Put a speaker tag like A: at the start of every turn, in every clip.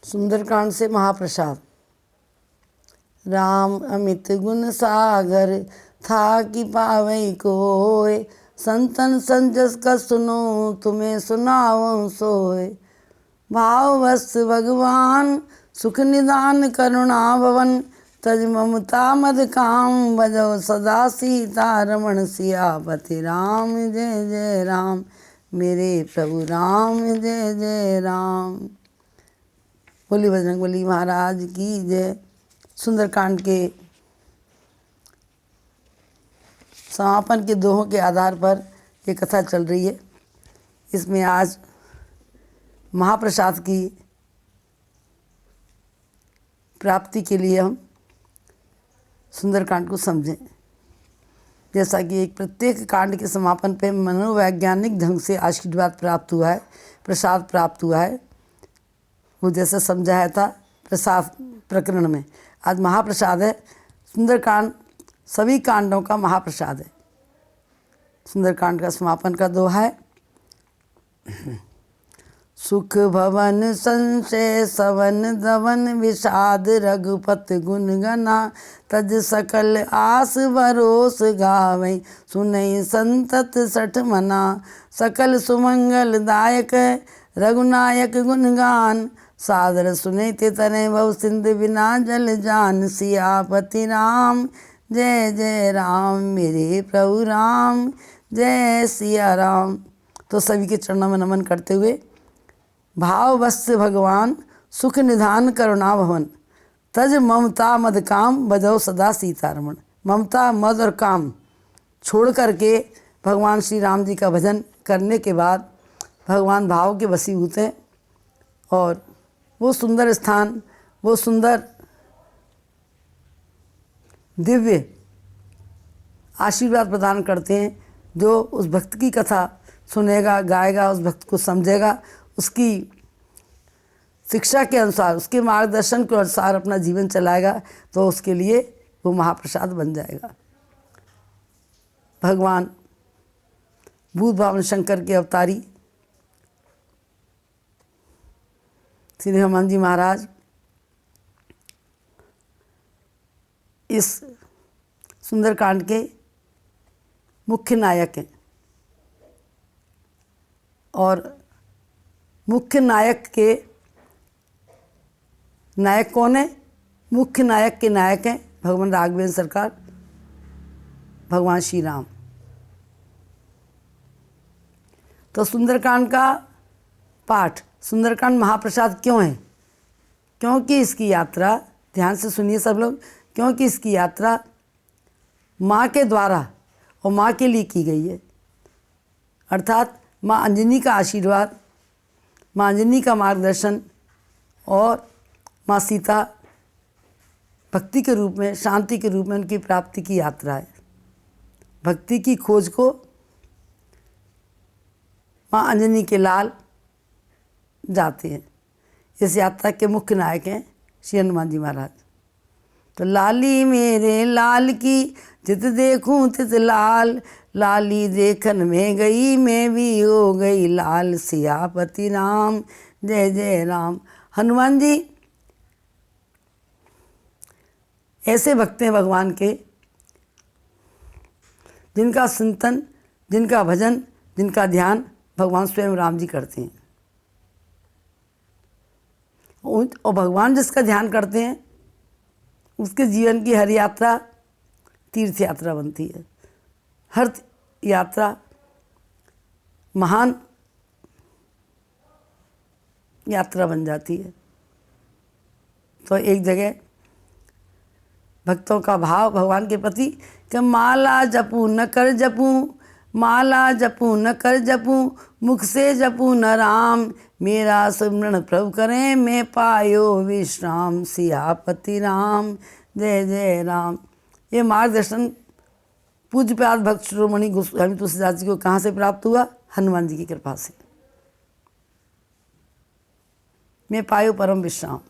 A: सुंदरकांड से महाप्रसाद। राम अमित गुण सागर था कि पावई कोय, संतन संजस का सुनो तुम्हें सुनाओ सोय। भाववश भगवान सुख निदान करुणा भवन, तज ममता मद काम बजो सदा सीता रमण। सियापति राम जय जय राम, मेरे प्रभु राम जय जय राम। बोली बजरंगबली महाराज की जय। सुंदरकांड के समापन के दोहों के आधार पर ये कथा चल रही है। इसमें आज महाप्रसाद की प्राप्ति के लिए हम सुंदरकांड को समझें। जैसा कि एक प्रत्येक कांड के समापन पे मनोवैज्ञानिक ढंग से आशीर्वाद प्राप्त हुआ है, प्रसाद प्राप्त हुआ है, वो जैसा समझाया था प्रसाद प्रकरण में, आज महाप्रसाद है। सुंदरकांड सभी कांडों का महाप्रसाद है। सुंदरकांड का समापन का दोहा है, सुख भवन संशय सवन दवन विषाद रघुपत गुण गना। तज सकल आस भरोस गावै सुनई संतत सठ मना। सकल सुमंगल दायक रघुनायक गुणगान, सादर सुने ते तने भव सिंध बिना जल जान। सियापति राम जय जय राम, मेरे प्रभु राम जय सिया राम। तो सभी के चरणों में नमन करते हुए, भाववश भगवान सुख निधान करुणा भवन, तज ममता मद काम बजो सदा सीतारमण। ममता मद और काम छोड़ करके भगवान श्री राम जी का भजन करने के बाद भगवान भाव के वशीभूत हैं और वो सुंदर स्थान, वो सुंदर दिव्य आशीर्वाद प्रदान करते हैं। जो उस भक्त की कथा सुनेगा, गाएगा, उस भक्त को समझेगा, उसकी शिक्षा के अनुसार, उसके मार्गदर्शन के अनुसार अपना जीवन चलाएगा, तो उसके लिए वो महाप्रसाद बन जाएगा। भगवान भूत भावन शंकर के अवतारी श्री हनुमान जी महाराज इस सुंदरकांड के मुख्य नायक हैं। और मुख्य नायक के नायक कौन है? मुख्य नायक के नायक हैं भगवान राघवेंद्र सरकार, भगवान श्री राम। तो सुंदरकांड का पाठ, सुंदरकांड महाप्रसाद क्यों है? क्योंकि इसकी यात्रा, ध्यान से सुनिए सब लोग, क्योंकि इसकी यात्रा माँ के द्वारा और माँ के लिए की गई है। अर्थात माँ अंजनी का आशीर्वाद, माँ अंजनी का मार्गदर्शन और माँ सीता भक्ति के रूप में, शांति के रूप में उनकी प्राप्ति की यात्रा है। भक्ति की खोज को माँ अंजनी के लाल जाते हैं। इस यात्रा के मुख्य नायक हैं श्री हनुमान जी महाराज। तो लाली मेरे लाल की जित देखूं तित लाल, लाली देखन में गई मैं भी हो गई लाल। सियापति राम जय जय राम। हनुमान जी ऐसे भक्त हैं भगवान के, जिनका चिंतन, जिनका भजन, जिनका ध्यान भगवान स्वयं राम जी करते हैं। और भगवान जिसका ध्यान करते हैं उसके जीवन की हर यात्रा तीर्थ यात्रा बनती है। हर यात्रा महान यात्रा बन जाती है। तो एक जगह भक्तों का भाव भगवान के प्रति कि माला जपू न कर जपूं, माला जपू न कर जपूं, मुख से जपू न राम। मेरा सुमरण प्रभु करें मैं पायो विश्राम। सियापति राम जय जय राम। ये मार्गदर्शन पूज्यपाद भक्त शिरोमणि गोस्वामी तुलसीदास जी को कहाँ से प्राप्त हुआ? हनुमान जी की कृपा से। मैं पायो परम विश्राम।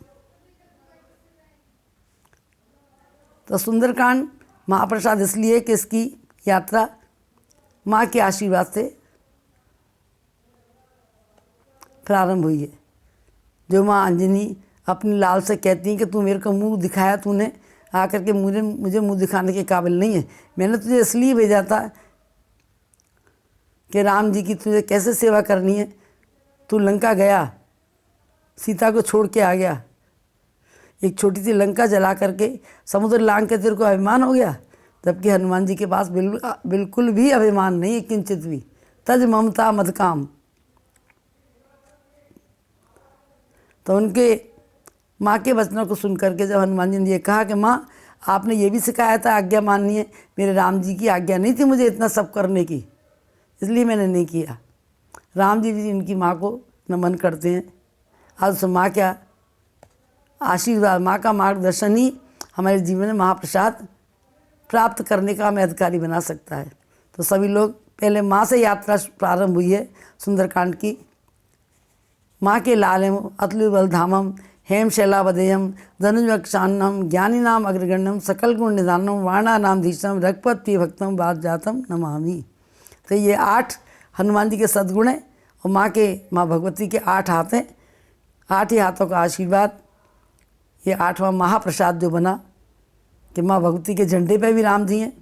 A: तो सुंदरकांड महाप्रसाद इसलिए कि इसकी यात्रा माँ के आशीर्वाद से प्रारंभ हुई है। जो माँ अंजनी अपनी लाल से कहती हैं कि तू मेरे को मुंह दिखाया, तूने आकर के मुझे मुंह दिखाने के काबिल नहीं है। मैंने तुझे इसलिए भेजा था कि राम जी की तुझे कैसे सेवा करनी है। तू लंका गया, सीता को छोड़ के आ गया, एक छोटी सी लंका जला करके समुद्र लांग के तेरे को अभिमान हो गया, जबकि हनुमान जी के पास बिल्कुल भी अभिमान नहीं है, किंचित भी। तज ममता मद काम। तो उनके माँ के वचनों को सुन करके जब हनुमान जी ने ये कहा कि माँ आपने ये भी सिखाया था आज्ञा माननी है, मेरे राम जी की आज्ञा नहीं थी मुझे इतना सब करने की, इसलिए मैंने नहीं किया। राम जी भी इनकी माँ को नमन करते हैं। आज उस माँ क्या आशीर्वाद, माँ का मार्गदर्शन ही हमारे जीवन में महाप्रसाद प्राप्त करने का हमें अधिकारी बना सकता है। तो सभी लोग पहले माँ से यात्रा प्रारंभ हुई है सुंदरकांड की। माँ के लालम अतुलबलधामम हेम शैलावदेयम धनुजवक्षान्नम ज्ञानी नाम अग्रगण्यम सकल गुण निधानम वाणा नाम धीशम रघुपति भक्तम बात जातम नमामि। तो ये 8 हनुमान जी के सद्गुण हैं और माँ भगवती के 8 हाथ हैं। 8 ही हाथों का आशीर्वाद, ये 8वां महाप्रसाद जो बना कि माँ भगवती के झंडे पे भी राम जी हैं,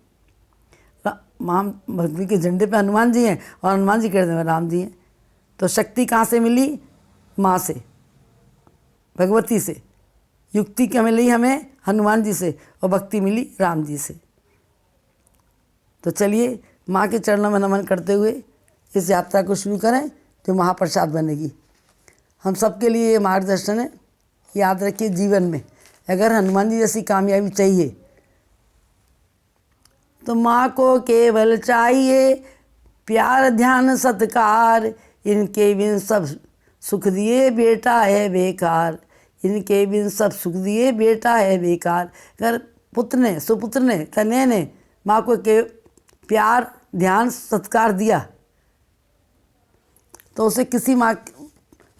A: माँ भगवती के झंडे पे हनुमान जी हैं और हनुमान जी के हृदय में राम जी हैं। तो शक्ति कहाँ से मिली? माँ से, भगवती से। युक्ति क्या मिली हमें? हनुमान जी से। और भक्ति मिली राम जी से। तो चलिए माँ के चरणों में नमन करते हुए इस यात्रा को शुरू करें जो महाप्रसाद बनेगी। हम सबके लिए ये मार्गदर्शन है। याद रखिए, जीवन में अगर हनुमान जी जैसी कामयाबी चाहिए तो माँ को केवल चाहिए प्यार ध्यान सत्कार, इनके बिन सब सुख दिए बेटा है बेकार, इनके बिन सब सुख दिए बेटा है बेकार। अगर पुत्र ने सुपुत्र ने तनय ने माँ को के प्यार ध्यान सत्कार दिया तो उसे किसी माँ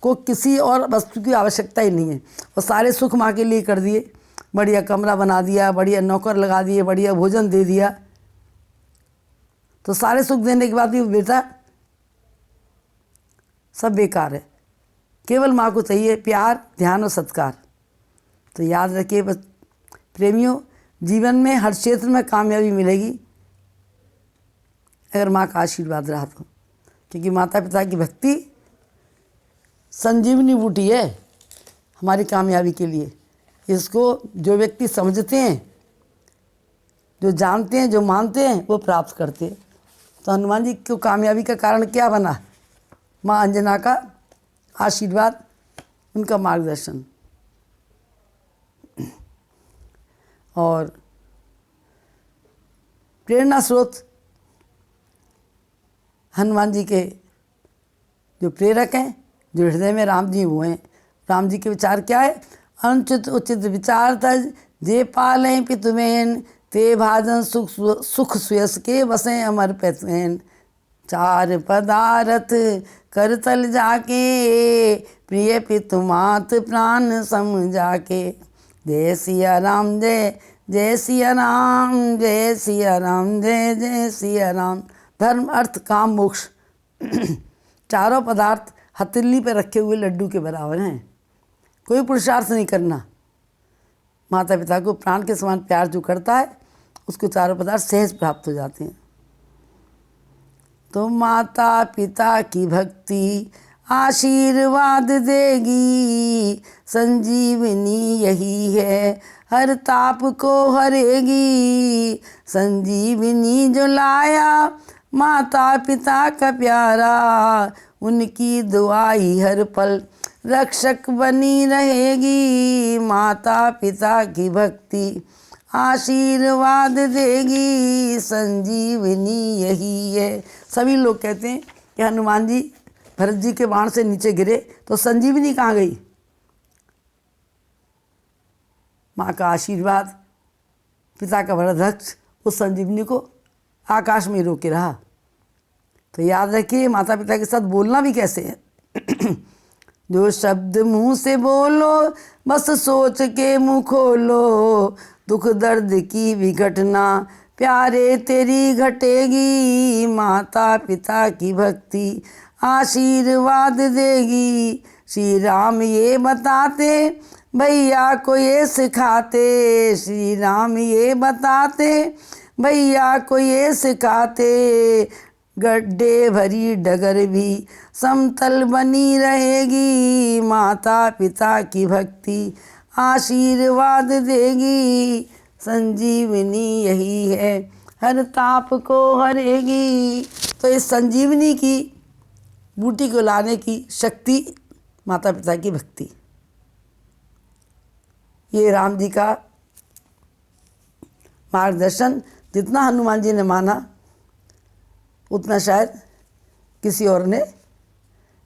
A: को किसी और वस्तु की आवश्यकता ही नहीं है। और सारे सुख माँ के लिए कर दिए, बढ़िया कमरा बना दिया, बढ़िया नौकर लगा दिए, बढ़िया भोजन दे दिया, तो सारे सुख देने के बाद भी बेटा सब बेकार है। केवल माँ को चाहिए प्यार ध्यान और सत्कार। तो याद रखिए बस प्रेमियों, जीवन में हर क्षेत्र में कामयाबी मिलेगी अगर माँ का आशीर्वाद रहा तो, क्योंकि माता पिता की भक्ति संजीवनी बूटी है हमारी कामयाबी के लिए। इसको जो व्यक्ति समझते हैं, जो जानते हैं, जो मानते हैं, वो प्राप्त करते हैं। तो हनुमान जी को कामयाबी का कारण क्या बना? माँ अंजना का आशीर्वाद, उनका मार्गदर्शन। और प्रेरणा स्रोत हनुमान जी के जो प्रेरक हैं, जो हृदय में राम जी वो हैं। राम जी के विचार क्या है? अनुचित उचित विचार तज जे पालें पितुमेन, ते भाजन सुख सुयस के बसें अमर पैतवेन। 4 पदारथ करतल जाके, प्रिय पितु मात प्राण सम जाके। जय सिया राम जय जय सिया राम, जय सिया राम जय जय सिया राम। धर्म अर्थ काम मोक्ष 4 पदार्थ हथेली पर रखे हुए लड्डू के बराबर हैं। कोई पुरुषार्थ नहीं करना। माता पिता को प्राण के समान प्यार जो करता है उसको 4 पदार्थ सहज प्राप्त हो जाते हैं। तो माता पिता की भक्ति आशीर्वाद देगी, संजीवनी यही है हर ताप को हरेगी। संजीवनी जो लाया माता पिता का प्यारा, उनकी दुआई हर पल रक्षक बनी रहेगी। माता पिता की भक्ति आशीर्वाद देगी, संजीवनी यही है। सभी लोग कहते हैं कि हनुमान जी भरत जी के बाण से नीचे गिरे तो संजीवनी कहाँ गई? माँ का आशीर्वाद, पिता का वरदक्ष उस संजीवनी को आकाश में रोके रहा। तो याद रखिए माता पिता के साथ बोलना भी कैसे है। जो शब्द मुंह से बोलो बस सोच के मुंह खोलो, दुख दर्द की भी घटना प्यारे तेरी घटेगी। माता पिता की भक्ति आशीर्वाद देगी। श्री राम ये बताते भैया को ये सिखाते, श्री राम ये बताते, भैया को ये सिखाते, गड्ढे भरी डगर भी समतल बनी रहेगी, माता पिता की भक्ति आशीर्वाद देगी, संजीवनी यही है हर ताप को हरेगी। तो इस संजीवनी की बूटी को लाने की शक्ति माता पिता की भक्ति, ये राम जी का मार्गदर्शन जितना हनुमान जी ने माना उतना शायद किसी और ने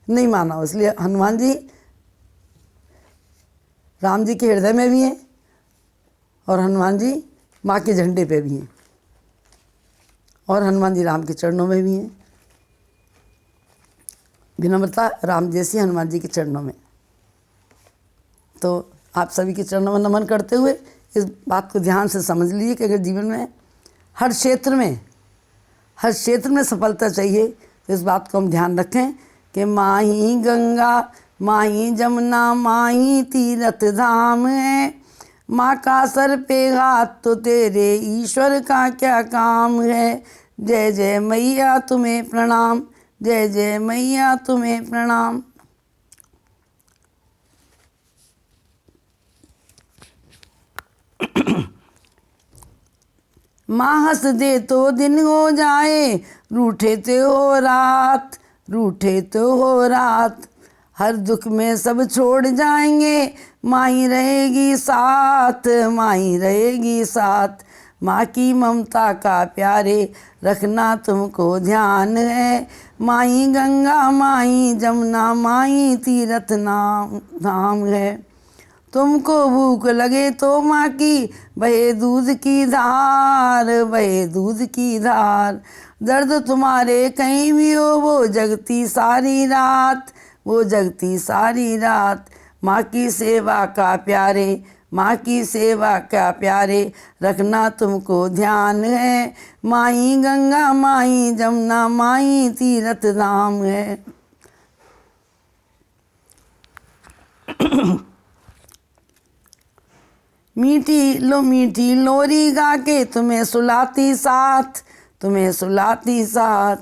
A: नहीं माना। इसलिए हनुमान जी राम जी के हृदय में भी हैं और हनुमान जी माँ के झंडे पे भी हैं और हनुमान जी राम के चरणों में भी हैं। विनम्रता राम जैसी हनुमान जी के चरणों में। तो आप सभी के चरणों में नमन करते हुए इस बात को ध्यान से समझ लीजिए कि अगर जीवन में हर क्षेत्र में सफलता चाहिए तो इस बात को हम ध्यान रखें कि माही गंगा माही जमुना माही तीरथ धाम है, माँ का सर पे हाथ तो तेरे ईश्वर का क्या काम है। जय जय मैया तुम्हें प्रणाम, जय जय मैया तुम्हें प्रणाम। माँ हंस दे तो दिन हो जाए, रूठे तो हो रात, हर दुख में सब छोड़ जाएंगे, माँ ही रहेगी साथ, माँ ही रहेगी साथ। माँ की ममता का प्यारे रखना तुमको ध्यान है, माँ ही गंगा माँ ही जमुना माँ ही तीरथ धाम है। तुमको भूख लगे तो माँ की बहे दूध की धार, दर्द तुम्हारे कहीं भी हो वो जगती सारी रात, माँ की सेवा का प्यारे रखना तुमको ध्यान है, माँ ही गंगा माँ ही जमुना माँ ही तीरथ धाम है। मीठी लोरी गा के तुम्हें सुलाती साथ,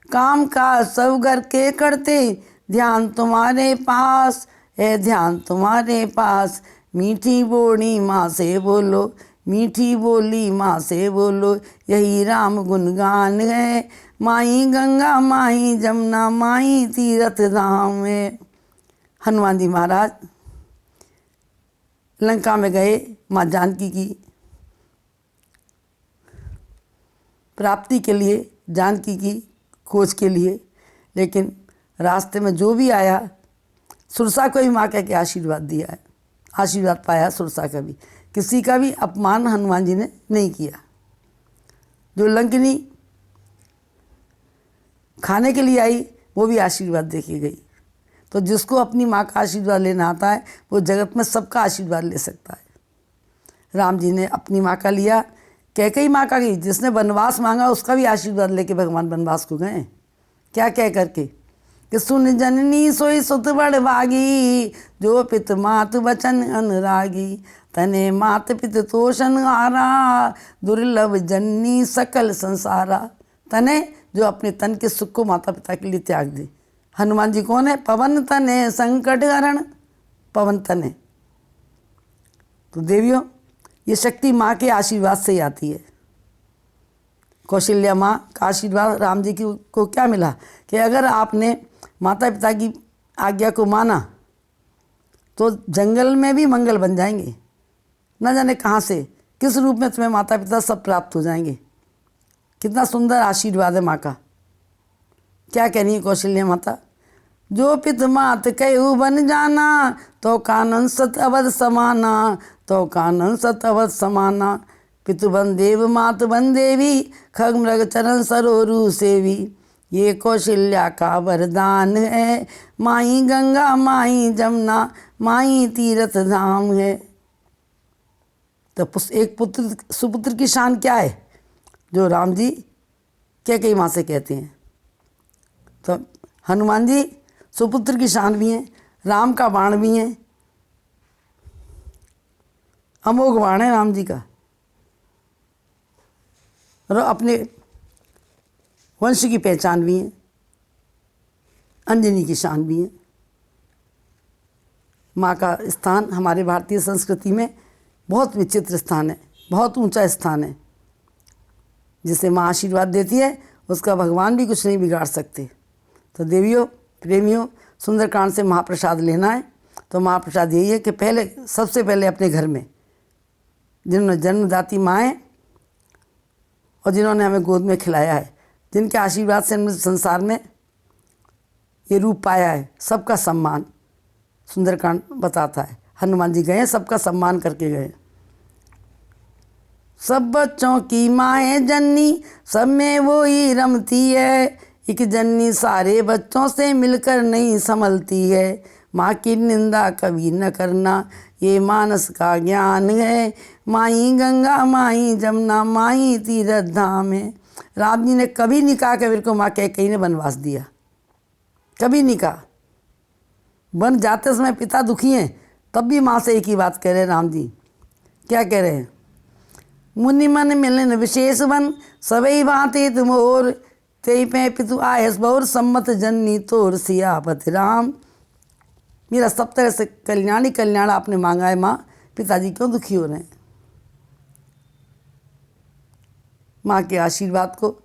A: काम काज सब घर के करते, ध्यान तुम्हारे पास, मीठी बोली माँ से बोलो, यही राम गुणगान है, माही गंगा माही जमुना माही तीरथ धाम है। हनुमान जी महाराज लंका में गए माँ जानकी की प्राप्ति के लिए, जानकी की खोज के लिए, लेकिन रास्ते में जो भी आया सुरसा को भी माँ कह के आशीर्वाद पाया। सुरसा का भी, किसी का भी अपमान हनुमान जी ने नहीं किया। जो लंकिनी खाने के लिए आई वो भी आशीर्वाद दे के गई। तो जिसको अपनी माँ का आशीर्वाद लेना आता है वो जगत में सबका आशीर्वाद ले सकता है। राम जी ने अपनी माँ का लिया, कैकेयी माँ का गई, जिसने वनवास मांगा उसका भी आशीर्वाद लेके भगवान वनवास को गए। क्या कह करके कि सुन जननी सोई सुत बड़ भागी, जो पित मात वचन अनुरागी, तने मात पित तोषण हारा, दुर्लभ जननी सकल संसारा। तने जो अपने तन के सुख को माता पिता के लिए त्याग दे। हनुमान जी कौन है? पवन तने संकट हरण, पवन तने। तो देवियों, ये शक्ति माँ के आशीर्वाद से ही आती है। कौशल्या माँ का आशीर्वाद राम जी को क्या मिला कि अगर आपने माता पिता की आज्ञा को माना तो जंगल में भी मंगल बन जाएंगे। न जाने कहाँ से किस रूप में तुम्हें माता पिता सब प्राप्त हो जाएंगे। कितना सुंदर आशीर्वाद है माँ का। क्या कह रही है कौशल्या माता? जो पित मात कहु बन जाना, तो कानन सत अवध समाना, तो कानन सत अवध समाना। पितु बन देव मात बन देवी, खग मृग चरण सरोरु सेवी। ये कौशल्या का वरदान है, माही गंगा माही जमुना माही तीरथ धाम है। तो एक पुत्र सुपुत्र की शान क्या है? जो राम जी कैकेयी माँ से कहते हैं। तो हनुमान जी सुपुत्र की शान भी हैं, राम का बाण भी हैं। अमोघ बाण है राम जी का, और अपने वंश की पहचान भी है, अंजनी की शान भी है। माँ का स्थान हमारे भारतीय संस्कृति में बहुत विचित्र स्थान है, बहुत ऊंचा स्थान है। जिसे माँ आशीर्वाद देती है उसका भगवान भी कुछ नहीं बिगाड़ सकते। तो देवियों, प्रेमियों, सुंदरकांड से महाप्रसाद लेना है तो महाप्रसाद यही है कि पहले, सबसे पहले अपने घर में जिन्होंने जन्मदाती माएँ और जिन्होंने हमें गोद में खिलाया है, जिनके आशीर्वाद से हमने संसार में ये रूप पाया है, सबका सम्मान सुंदरकांड बताता है। हनुमान जी गए, सबका सम्मान करके गए। सब बच्चों की माएँ जननी, सब में वो ही रमती है, एक जननी सारे बच्चों से मिलकर नहीं संभलती है। माँ की निंदा कभी न करना, ये मानस का ज्ञान है, माई गंगा माई जमुना माई तीरथ धाम है। राम जी ने कभी नहीं कहा कि मेरे को माँ कैकेयी ने वनवास दिया, कभी नहीं कहा। वन जाते समय पिता दुखी हैं, तब भी माँ से एक ही बात कह रहे हैं राम जी। क्या कह रहे हैं? मुनि मन मिलन विशेष बन, सबई भांति तुम और, तेई पे पितु आयस बहुर, सम्मत जननी तोर सियापति राम। मेरा सब तरह से कल्याण ही कल्याण आपने मांगा है माँ, पिताजी क्यों दुखी हो रहे हैं? माँ के आशीर्वाद को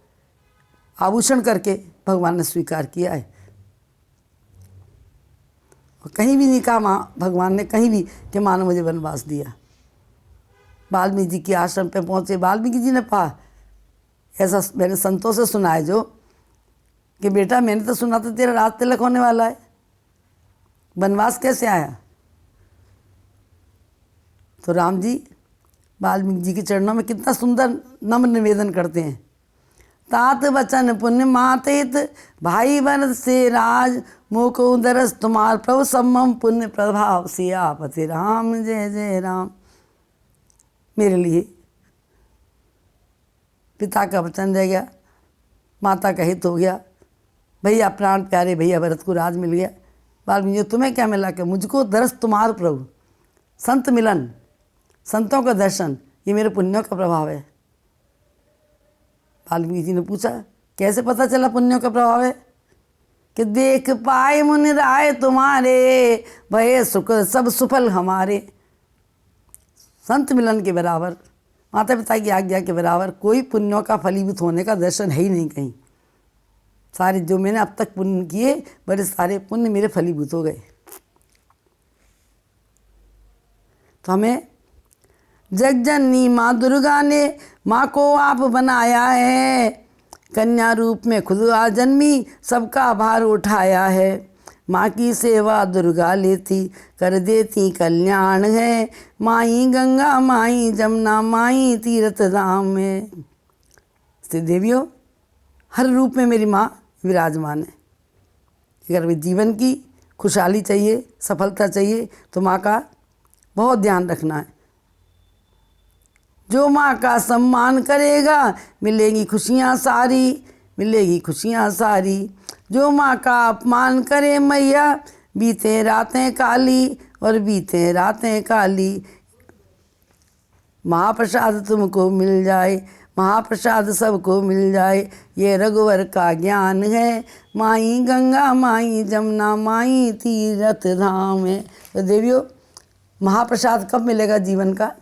A: आभूषण करके भगवान ने स्वीकार किया है। और कहीं भी नहीं कहा माँ, भगवान ने कहीं भी कि माँ ने मुझे वनवास दिया। वाल्मीकि जी के आश्रम पे पहुँचे, वाल्मीकि जी ने कहा, ऐसा मैंने संतों से सुना है जो कि बेटा मैंने तो सुना था तेरा राज तिलक होने वाला है, वनवास कैसे आया? तो राम जी वाल्मीकि जी के चरणों में कितना सुंदर नम्र निवेदन करते हैं। तात वचन पुण्य मात हित, भाई बन से राज, मुख उदरस तुम्हार प्रभु सम्मम पुण्य प्रभाव, सियापति राम जय जय राम। मेरे लिए पिता का वचन रह गया, माता का हित हो गया, भैया प्राण प्यारे भैया भरत को राज मिल गया। वाल्मीकि तुम्हें क्या मिला? कि मुझको दरस तुम्हार प्रभु, संत मिलन, संतों का दर्शन, ये मेरे पुण्यों का प्रभाव है। वाल्मीकि जी ने पूछा, कैसे पता चला पुण्यों का प्रभाव है? कि देख पाए मुनि राय तुम्हारे, भय सुख सब सुफल हमारे। संत मिलन के बराबर, माता पिता की आज्ञा के बराबर कोई पुण्यों का फलीभूत होने का दर्शन है ही नहीं कहीं। सारे जो मैंने अब तक पुण्य किए, बड़े सारे पुण्य मेरे फलीभूत हो गए। तो हमें जगजननी माँ दुर्गा ने माँ को आप बनाया है, कन्या रूप में खुद आ जन्मी, सबका भार उठाया है। माँ की सेवा दुर्गा लेती, कर देती कल्याण है, माई गंगा माई जमुना माई तीरथ धाम है। इसलिए देवियों, हर रूप में मेरी माँ विराजमान है। अगर वे जीवन की खुशहाली चाहिए, सफलता चाहिए, तो माँ का बहुत ध्यान रखना है। जो माँ का सम्मान करेगा मिलेगी खुशियाँ सारी, मिलेगी खुशियाँ सारी। जो माँ का अपमान करे मैया, बीते रातें काली और बीते रातें काली। महाप्रसाद तुमको मिल जाए, महाप्रसाद सबको मिल जाए, ये रघुवर का ज्ञान है, माई गंगा माई जमुना माई तीरथ धाम है। तो देवियों, महाप्रसाद कब मिलेगा जीवन का,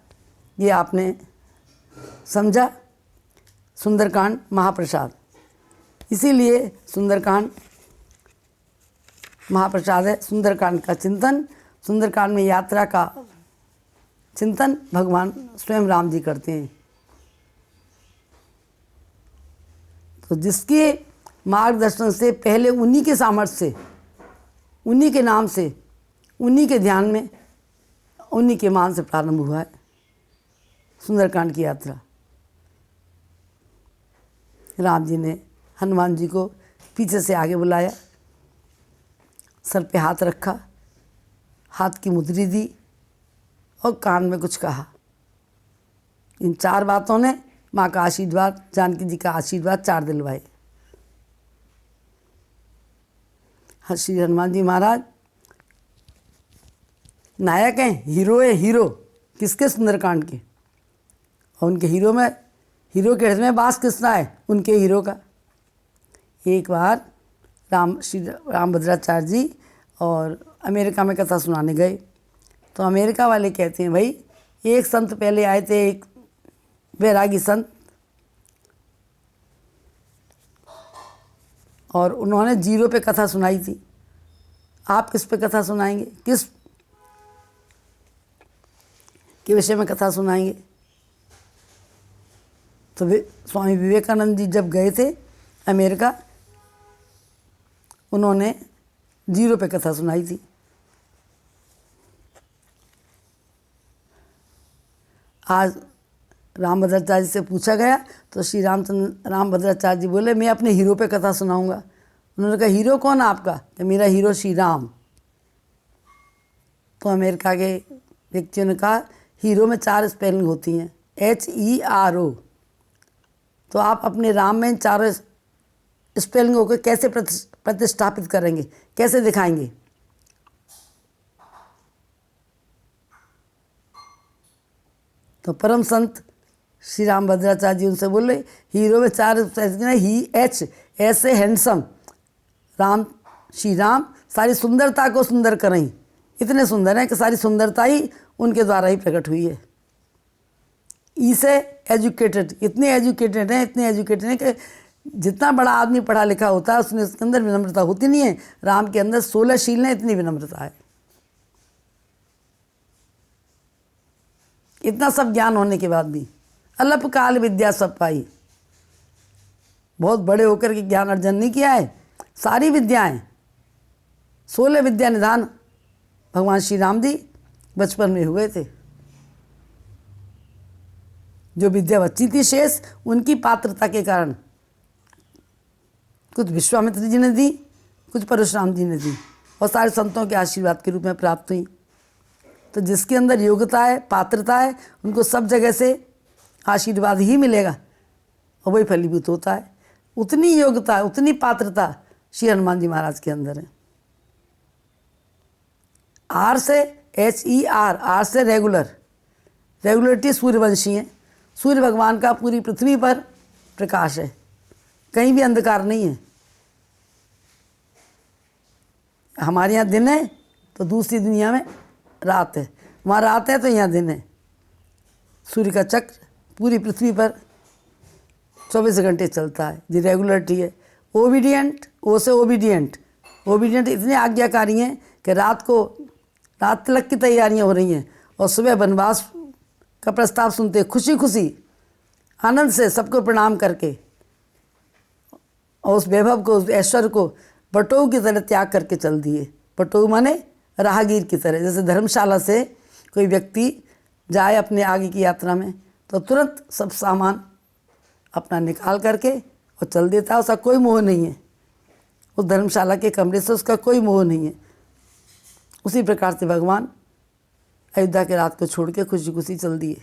A: ये आपने समझा। सुंदरकांड महाप्रसाद, इसीलिए सुंदरकांड महाप्रसाद है। सुंदरकांड का चिंतन, सुंदरकांड में यात्रा का चिंतन भगवान स्वयं राम जी करते हैं। तो जिसके मार्गदर्शन से, पहले उन्हीं के सामर्थ्य से, उन्हीं के नाम से, उन्हीं के ध्यान में, उन्हीं के मान से प्रारंभ हुआ है सुंदरकांड की यात्रा। राम जी ने हनुमान जी को पीछे से आगे बुलाया, सर पे हाथ रखा, हाथ की मुद्री दी और कान में कुछ कहा। इन 4 बातों ने माँ का आशीर्वाद, जानकी जी का आशीर्वाद 4 दिलवाए। श्री हनुमान जी महाराज नायक हैं, हीरो है, हीरो किसके? सुंदरकांड के। और उनके हीरो के हृदय में वास किसका है? उनके हीरो का। एक बार श्री रामभद्राचार्य जी और अमेरिका में कथा सुनाने गए, तो अमेरिका वाले कहते हैं, भाई एक संत पहले आए थे, एक वैरागी संत, और उन्होंने 0 पे कथा सुनाई थी। आप किस पे कथा सुनाएंगे? किस के विषय में कथा सुनाएंगे? तो स्वामी विवेकानंद जी जब गए थे अमेरिका, उन्होंने 0 पे कथा सुनाई थी। आज रामभद्राचार्य से पूछा गया तो श्री रामभद्राचार्य जी बोले, मैं अपने हीरो पे कथा सुनाऊंगा। उन्होंने कहा, हीरो कौन है आपका? कि मेरा हीरो श्री राम। तो अमेरिका के व्यक्तियों ने कहा, हीरो में 4 स्पेलिंग होती हैं, HERO। तो आप अपने राम में इन 4 स्पेलिंगों को कैसे प्रतिष्ठापित करेंगे, कैसे दिखाएंगे? तो परम संत श्री रामभद्राचार्य जी उनसे बोले, हीरो में 4 स्पेलिंग, ही H ऐसे हैंडसम, राम श्री राम सारी सुंदरता को सुंदर करें। इतने सुंदर हैं कि सारी सुंदरता ही उनके द्वारा ही प्रकट हुई है। ई से एजुकेटेड, इतने एजुकेटेड हैं कि जितना बड़ा आदमी पढ़ा लिखा होता है उसमें उसके अंदर विनम्रता होती नहीं है। राम के अंदर 16 शील है, इतनी विनम्रता है। इतना सब ज्ञान होने के बाद भी अल्पकाल विद्या सब पाई। बहुत बड़े होकर के ज्ञान अर्जन नहीं किया है। सारी विद्याएं, 16 विद्या निधान भगवान श्री राम जी बचपन में हुए थे। जो विद्या बची थी शेष, उनकी पात्रता के कारण कुछ विश्वामित्र जी ने दी, कुछ परशुराम जी ने दी, और सारे संतों के आशीर्वाद के रूप में प्राप्त हुई। तो जिसके अंदर योग्यता है, पात्रता है, उनको सब जगह से आशीर्वाद ही मिलेगा और वही फलीभूत होता है। उतनी योग्यता, उतनी पात्रता श्री हनुमान जी महाराज के अंदर है। आर से HER, आर से रेगुलरिटी सूर्यवंशी है। सूर्य भगवान का पूरी पृथ्वी पर प्रकाश है, कहीं भी अंधकार नहीं है। हमारे यहाँ दिन है तो दूसरी दुनिया में रात है, वहाँ रात है तो यहाँ दिन है। सूर्य का चक्र पूरी पृथ्वी पर 24 घंटे चलता है। ये रेगुलरिटी है। ओबीडियंट, ओ से ओबीडियंट इतने आज्ञाकारी हैं कि रात तक की तैयारियां हो रही हैं और सुबह वनवास का प्रस्ताव सुनते खुशी खुशी आनंद से सबको प्रणाम करके और उस वैभव को, उस ऐश्वर्य को बटोऊ की तरह त्याग करके चल दिए। बटोऊ माने राहगीर की तरह। जैसे धर्मशाला से कोई व्यक्ति जाए अपने आगे की यात्रा में तो तुरंत सब सामान अपना निकाल करके और चल देता है। उसका कोई मोह नहीं है, उस धर्मशाला के कमरे से उसका कोई मोह नहीं है। उसी प्रकार से भगवान अयोध्या के रात को छोड़ के खुशी खुशी चल दिए,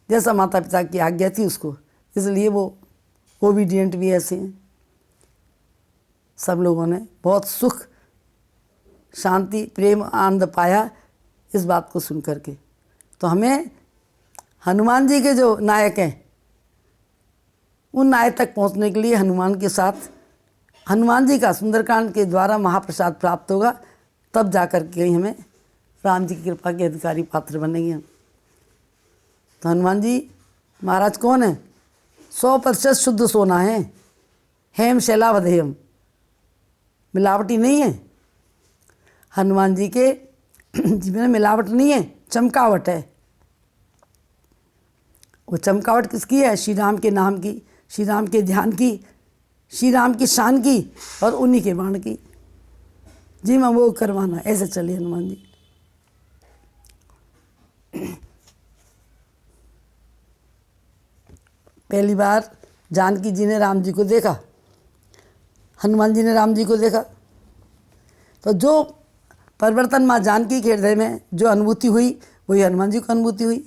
A: जैसा माता पिता की आज्ञा थी उसको। इसलिए वो ओबीडियंट भी ऐसे हैं। सब लोगों ने बहुत सुख, शांति, प्रेम, आनंद पाया इस बात को सुन करके। तो हमें हनुमान जी के जो नायक हैं उन नायक तक पहुंचने के लिए हनुमान के साथ, हनुमान जी का सुंदरकांड के द्वारा महाप्रसाद प्राप्त होगा, तब जाकर के हमें राम जी की कृपा के अधिकारी पात्र बनेंगे। तो हनुमान जी महाराज कौन है? 100% शुद्ध सोना है। हेम शैलावधेयम, मिलावटी नहीं है। हनुमान जी के जीवन में मिलावट नहीं है, चमकावट है। वो चमकावट किसकी है? श्री राम के नाम की, श्री राम के ध्यान की, श्री राम की शान की और उन्हीं के बाण की। जी मैं वो करवाना, ऐसे चले हनुमान जी। पहली बार जानकी जी ने राम जी को देखा, हनुमान जी ने राम जी को देखा, तो जो परिवर्तन माँ जानकी के हृदय में जो अनुभूति हुई वही हनुमान जी को अनुभूति हुई।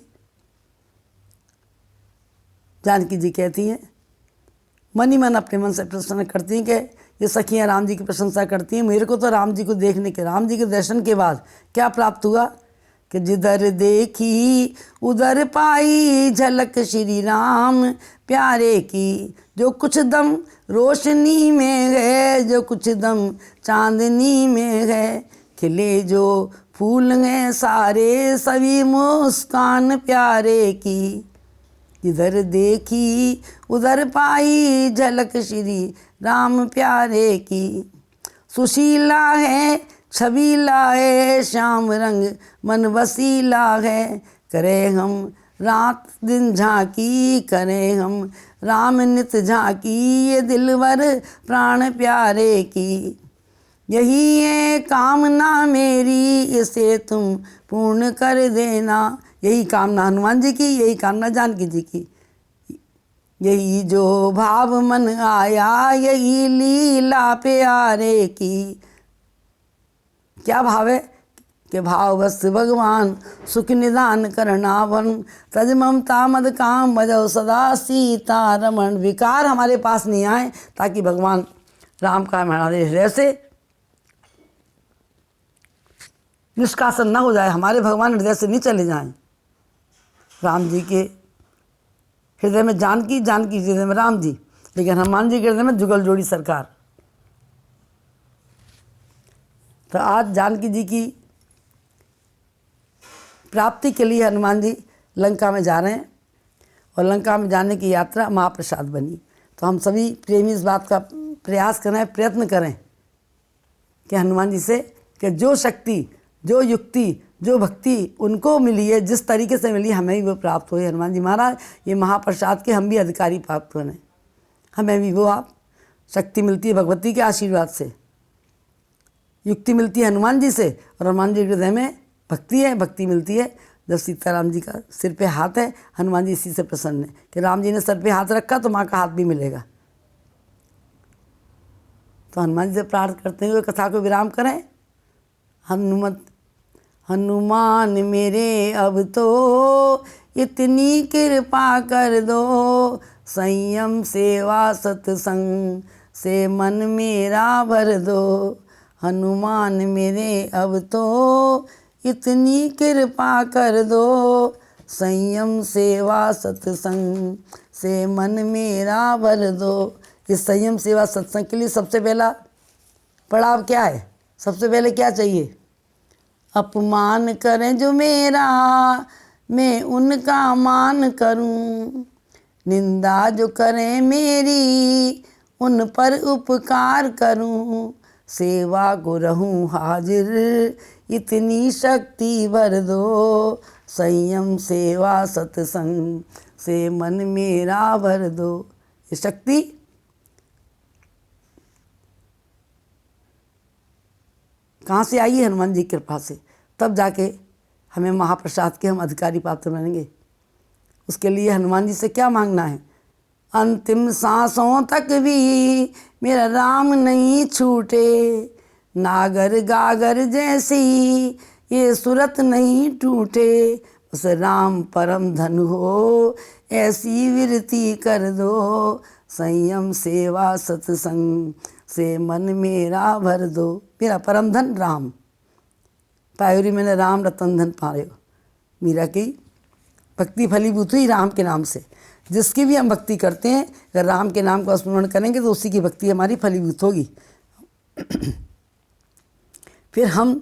A: जानकी जी कहती हैं, मन ही मन अपने मन से प्रसन्न करती हैं कि ये सखियाँ राम जी की प्रशंसा करती हैं। मेरे को तो राम जी को देखने के, राम जी के दर्शन के बाद क्या प्राप्त हुआ कि जिधर देखी उधर पाई झलक श्री राम प्यारे की। जो कुछ दम रोशनी में है, जो कुछ दम चांदनी में है, खिले जो फूल हैं सारे सभी मुस्कान प्यारे की। जिधर देखी उधर पाई झलक श्री राम प्यारे की। सुशीला है छबीला है श्याम रंग मन वसीला है, करें हम रात दिन झांकी करें हम राम नित झांकी, ये दिलवर प्राण प्यारे की। यही है कामना मेरी इसे तुम पूर्ण कर देना। यही कामना हनुमान जी की, यही कामना जानकी जी की। यही जो भाव मन आया यही लीला प्यारे की। क्या भाव है कि भाव बस भगवान सुख निदान करनावन, तज ममता मद काम बजो सदा सीता रमन। विकार हमारे पास नहीं आए ताकि भगवान राम का हमारे हृदय से निष्कासन न हो जाए, हमारे भगवान हृदय से नहीं चले जाएं। राम जी के हृदय में जानकी, जानकी के हृदय में राम जी, लेकिन हनुमान जी के हृदय में जुगल जोड़ी सरकार। तो आज जानकी जी की प्राप्ति के लिए हनुमान जी लंका में जा रहे हैं और लंका में जाने की यात्रा महाप्रसाद बनी। तो हम सभी प्रेमी इस बात का प्रयास करें, प्रयत्न करें कि हनुमान जी से कि जो शक्ति, जो युक्ति, जो भक्ति उनको मिली है, जिस तरीके से मिली हमें भी वो प्राप्त हुई। हनुमान जी महाराज ये महाप्रसाद के हम भी अधिकारी प्राप्त होने, हमें भी वो आप शक्ति मिलती है भगवती के आशीर्वाद से, युक्ति मिलती है हनुमान जी से, और हनुमान जी के हृदय में भक्ति है, भक्ति मिलती है। जब सीताराम जी का सिर पे हाथ है, हनुमान जी इसी से प्रसन्न है कि राम जी ने सर पे हाथ रखा तो माँ का हाथ भी मिलेगा। तो हनुमान जी से प्रार्थना करते हुए कथा को विराम करें। हनुमान मेरे अब तो इतनी कृपा कर दो, संयम सेवा सत्संग से मन मेरा भर दो। हनुमान मेरे अब तो इतनी कृपा कर दो, संयम सेवा सत्संग से मन मेरा भर दो। इस संयम सेवा सत्संग के लिए सबसे पहला पड़ाव क्या है? सबसे पहले क्या चाहिए? अपमान करें जो मेरा मैं उनका मान करूं, निंदा जो करें मेरी उन पर उपकार करूं, सेवा को रहूं हाजिर इतनी शक्ति भर दो, संयम सेवा सत्संग से मन मेरा भर दो। ये शक्ति कहाँ से आई है? हनुमान जी की कृपा से। तब जाके हमें महाप्रसाद के हम अधिकारी प्राप्त बनेंगे। उसके लिए हनुमान जी से क्या मांगना है? अंतिम सांसों तक भी मेरा राम नहीं छूटे, नागर गागर जैसी ये सूरत नहीं टूटे, उस राम परम धन हो ऐसी विरती कर दो, संयम सेवा सत्संग से मन मेरा भर दो। मेरा परम धन राम पायोरी मैंने राम रतन धन पायो। मीरा की भक्ति फलीभूत हुई राम के नाम से। जिसकी भी हम भक्ति करते हैं अगर राम के नाम का स्मरण करेंगे तो उसी की भक्ति हमारी फलीभूत होगी। फिर हम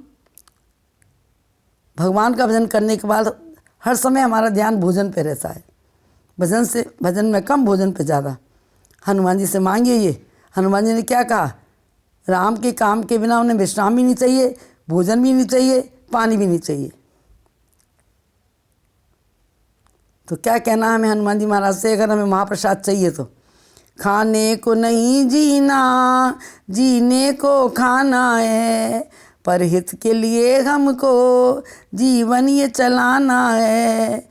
A: भगवान का भजन करने के बाद हर समय हमारा ध्यान भोजन पे रहता है। भजन में कम, भोजन पे ज़्यादा। हनुमान जी से मांगिए ये। हनुमान जी ने क्या कहा? राम के काम के बिना उन्हें विश्राम भी नहीं चाहिए, भोजन भी नहीं चाहिए, पानी भी नहीं चाहिए। तो क्या कहना है हमें हनुमान जी महाराज से? अगर हमें महाप्रसाद चाहिए तो खाने को नहीं जीना, जीने को खाना है, पर हित के लिए हमको जीवन ये चलाना है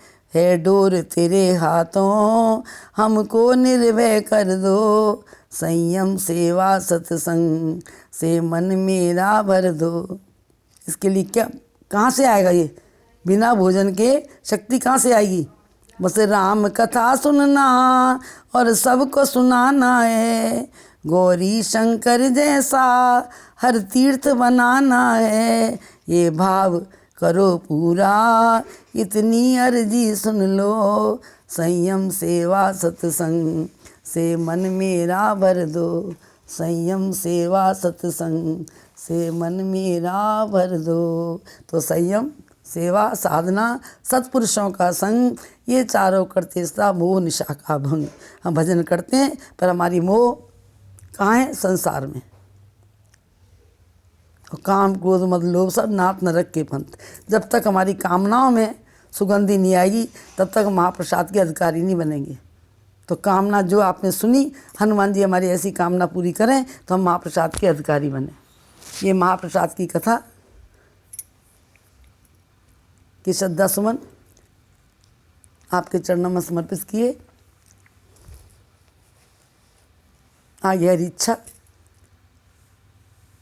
A: डोर तेरे हाथों हमको निर्भय कर दो, संयम सेवा सत्संग से मन मेरा भर दो। इसके लिए क्या, कहाँ से आएगा ये? बिना भोजन के शक्ति कहाँ से आएगी? बस राम कथा सुनना और सबको सुनाना है, गौरी शंकर जैसा हर तीर्थ बनाना है, ये भाव करो पूरा इतनी अर्जी सुन लो, संयम सेवा सत्संग से मन मेरा भर दो, संयम सेवा सत्संग से मन मेरा भर दो। तो संयम, सेवा, साधना, सत्पुरुषों का संग, ये चारों करते सदा मोह निशा का भंग। हम भजन करते हैं पर हमारी मोह कहाँ है? संसार में। और काम क्रोध मद लोभ सब नाथ नरक के पंथ। जब तक हमारी कामनाओं में सुगंधी नहीं आएगी तब तक महाप्रसाद के अधिकारी नहीं बनेंगे। तो कामना जो आपने सुनी, हनुमान जी हमारी ऐसी कामना पूरी करें तो हम महाप्रसाद के अधिकारी बने। ये महाप्रसाद की कथा की श्रद्धा सुमन आपके चरणों में समर्पित किए। आगे हरी इच्छा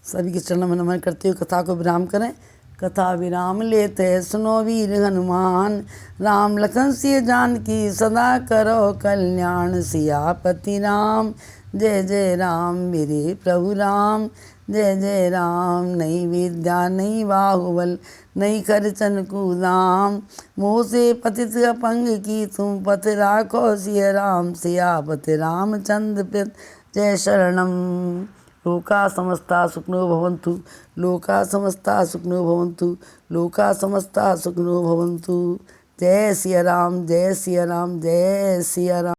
A: सभी के चरणों में नमन करते हुए कथा को विराम करें। कथा विराम लेते सुनो वीर हनुमान, राम लखन सिय जानकी सदा करो कल्याण। सियापति राम जय जय राम, मेरे प्रभु राम जय जय राम। नई विद्या नई बाहुबल नई खरचन कूदाम, मुँह से पतित अपंग की तुम पथ राखो सिय राम। सियापति रामचंद्र प्रत जय शरणम। लोका समस्ता सुखिनो भवन्तु, लोका समस्ता सुखिनो भवन्तु, लोका समस्ता सुखिनो भवन्तु। जय सिया राम, जय सिया राम, जय सिया राम।